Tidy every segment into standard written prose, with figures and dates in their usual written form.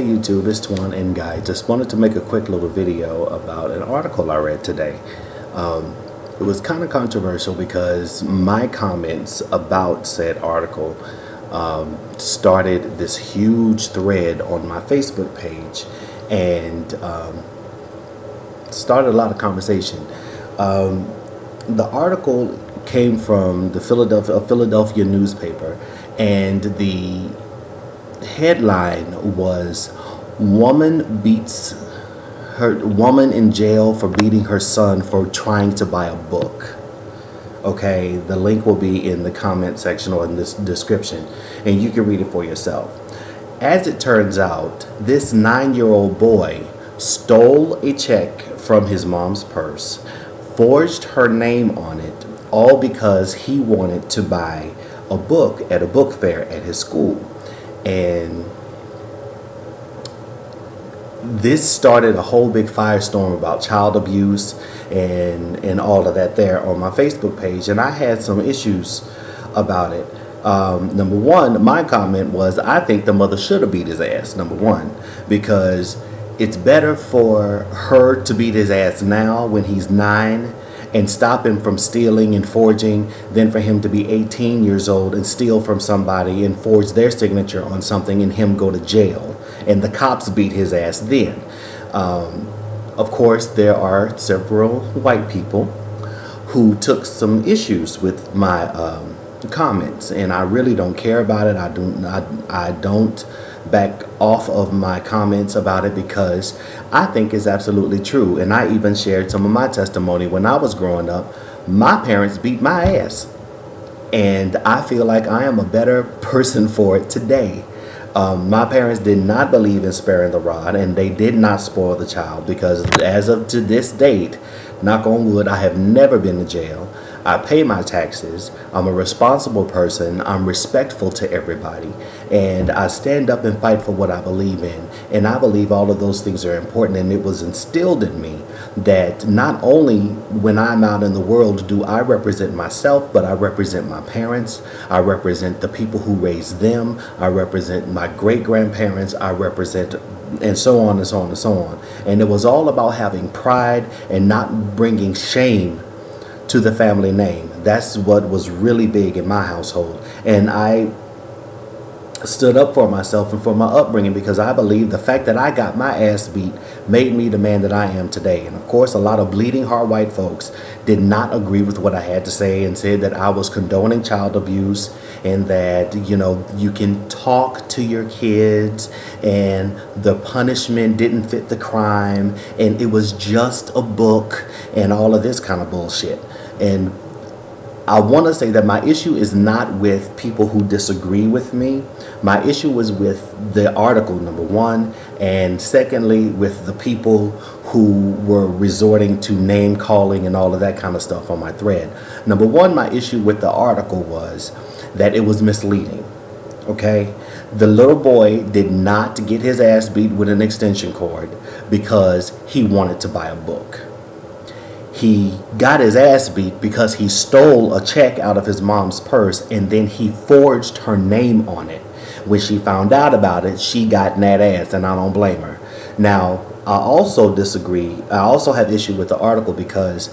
Hey YouTube, it's Twan and Guy. Just wanted to make a quick little video about an article I read today. It was kind of controversial because my comments about said article started this huge thread on my Facebook page and started a lot of conversation. The article came from the Philadelphia newspaper, and the headline was woman in jail for beating her son for trying to buy a book. Okay, the link will be in the comment section or in this description, and you can read it for yourself. As it turns out, this 9-year-old boy stole a check from his mom's purse, forged her name on it, all because he wanted to buy a book at a book fair at his school. And this started a whole big firestorm about child abuse and all of that there on my Facebook page, and I had some issues about it. Number one, my comment was, I think the mother should have beat his ass, number one, because it's better for her to beat his ass now when he's 9 and stop him from stealing and forging than for him to be 18 years old and steal from somebody and forge their signature on something and him go to jail and the cops beat his ass then. Of course, there are several white people who took some issues with my comments, and I really don't care about it. I don't back off of my comments about it because I think it's absolutely true. And I even shared some of my testimony. When I was growing up, my parents beat my ass, and I feel like I am a better person for it today. My parents did not believe in sparing the rod, and they did not spoil the child, because as of to this date, knock on wood, I have never been to jail. I pay my taxes. I'm a responsible person. I'm respectful to everybody. And I stand up and fight for what I believe in. And I believe all of those things are important. And it was instilled in me that not only when I'm out in the world do I represent myself, but I represent my parents. I represent the people who raised them. I represent my great-grandparents. I represent, and so on and so on and so on. And it was all about having pride and not bringing shame to the family name. That's what was really big in my household. And I stood up for myself and for my upbringing, because I believe the fact that I got my ass beat made me the man that I am today. And of course, a lot of bleeding heart white folks did not agree with what I had to say and said that I was condoning child abuse, and that, you know, you can talk to your kids and the punishment didn't fit the crime and it was just a book and all of this kind of bullshit. And I want to say that my issue is not with people who disagree with me. My issue was with the article, number one, and secondly with the people who were resorting to name calling and all of that kind of stuff on my thread. Number one, my issue with the article was that it was misleading. Okay, the little boy did not get his ass beat with an extension cord because he wanted to buy a book. He got his ass beat because he stole a check out of his mom's purse, and then he forged her name on it. When she found out about it, she got in that ass, and I don't blame her. Now, I also disagree. I also have issue with the article because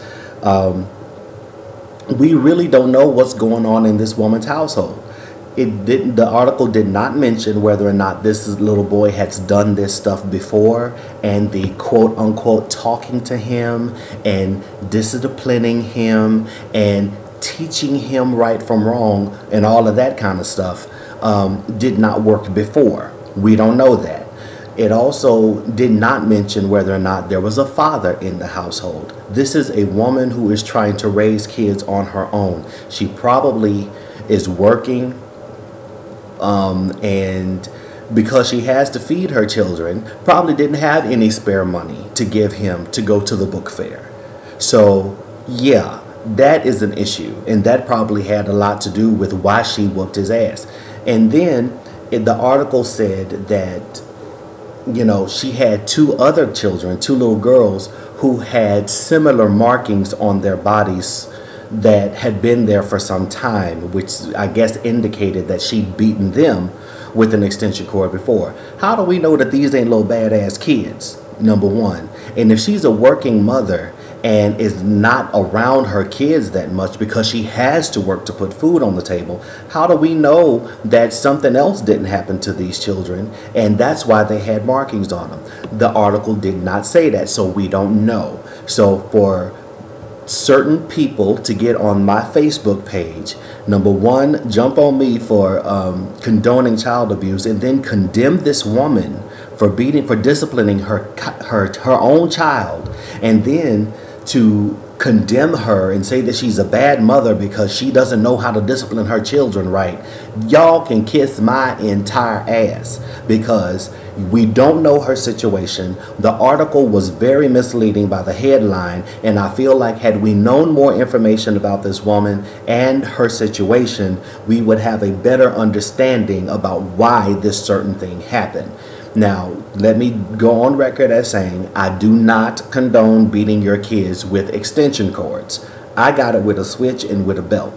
we really don't know what's going on in this woman's household. The article did not mention whether or not this little boy has done this stuff before, and the quote-unquote talking to him and disciplining him and teaching him right from wrong and all of that kind of stuff did not work before. We don't know that. It also did not mention whether or not there was a father in the household. This is a woman who is trying to raise kids on her own. She probably is working, and because she has to feed her children, probably didn't have any spare money to give him to go to the book fair. So yeah, that is an issue, and that probably had a lot to do with why she whooped his ass. And then the article said that, you know, she had 2 other children, 2 little girls who had similar markings on their bodies that had been there for some time, which I guess indicated that she'd beaten them with an extension cord before. How do we know that these ain't little badass kids? Number one. And if she's a working mother and is not around her kids that much because she has to work to put food on the table, how do we know that something else didn't happen to these children and that's why they had markings on them? The article did not say that, so we don't know. So for certain people to get on my Facebook page, number one, jump on me for condoning child abuse, and then condemn this woman for disciplining her own child, and then to condemn her and say that she's a bad mother because she doesn't know how to discipline her children right. Y'all can kiss my entire ass, because we don't know her situation. The article was very misleading by the headline, and I feel like had we known more information about this woman and her situation, we would have a better understanding about why this certain thing happened. Now, let me go on record as saying I do not condone beating your kids with extension cords. I got it with a switch and with a belt.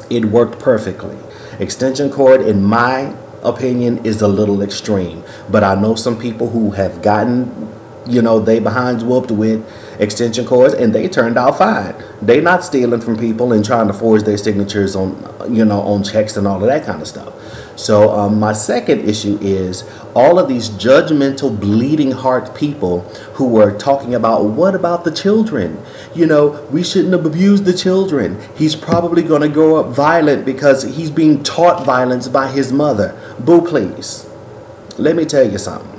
It worked perfectly. Extension cord, in my opinion, is a little extreme, but I know some people who have gotten, they behinds whooped with extension cords and they turned out fine. They not stealing from people and trying to forge their signatures on, on checks and all of that kind of stuff. So my second issue is all of these judgmental, bleeding heart people who are talking about, what about the children? We shouldn't have abused the children. He's probably going to grow up violent because he's being taught violence by his mother. Boo, please. Let me tell you something.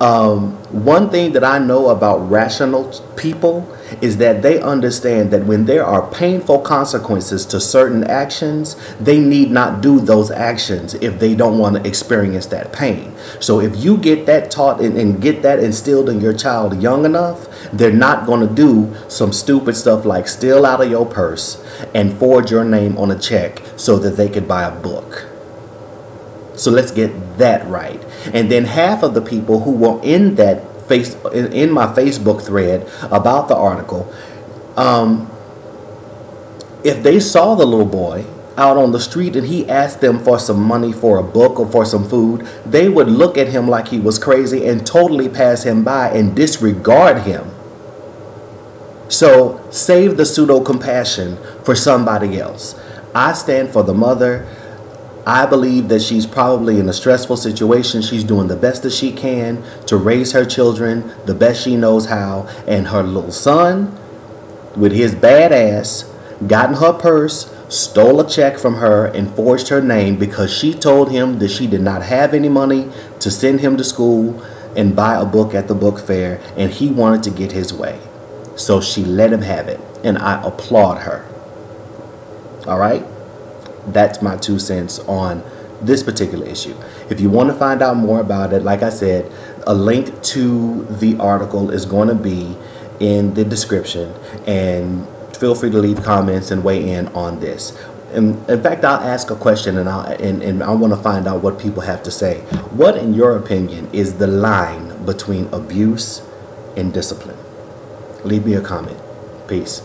One thing that I know about rational people is that they understand that when there are painful consequences to certain actions, they need not do those actions if they don't want to experience that pain. So if you get that taught and get that instilled in your child young enough, they're not going to do some stupid stuff like steal out of your purse and forge your name on a check so that they could buy a book. So let's get that right. And then half of the people who were in my Facebook thread about the article, if they saw the little boy out on the street and he asked them for some money for a book or for some food, they would look at him like he was crazy and totally pass him by and disregard him. So save the pseudo compassion for somebody else. I stand for the mother. I believe that she's probably in a stressful situation. She's doing the best that she can to raise her children the best she knows how. And her little son, with his bad ass, got in her purse, stole a check from her, and forged her name because she told him that she did not have any money to send him to school and buy a book at the book fair, and he wanted to get his way. So she let him have it, and I applaud her. All right? That's my 2 cents on this particular issue. If you want to find out more about it, like I said, a link to the article is going to be in the description, and feel free to leave comments and weigh in on this. In fact, I'll ask a question and I want to find out what people have to say. What, in your opinion, is the line between abuse and discipline? Leave me a comment. Peace.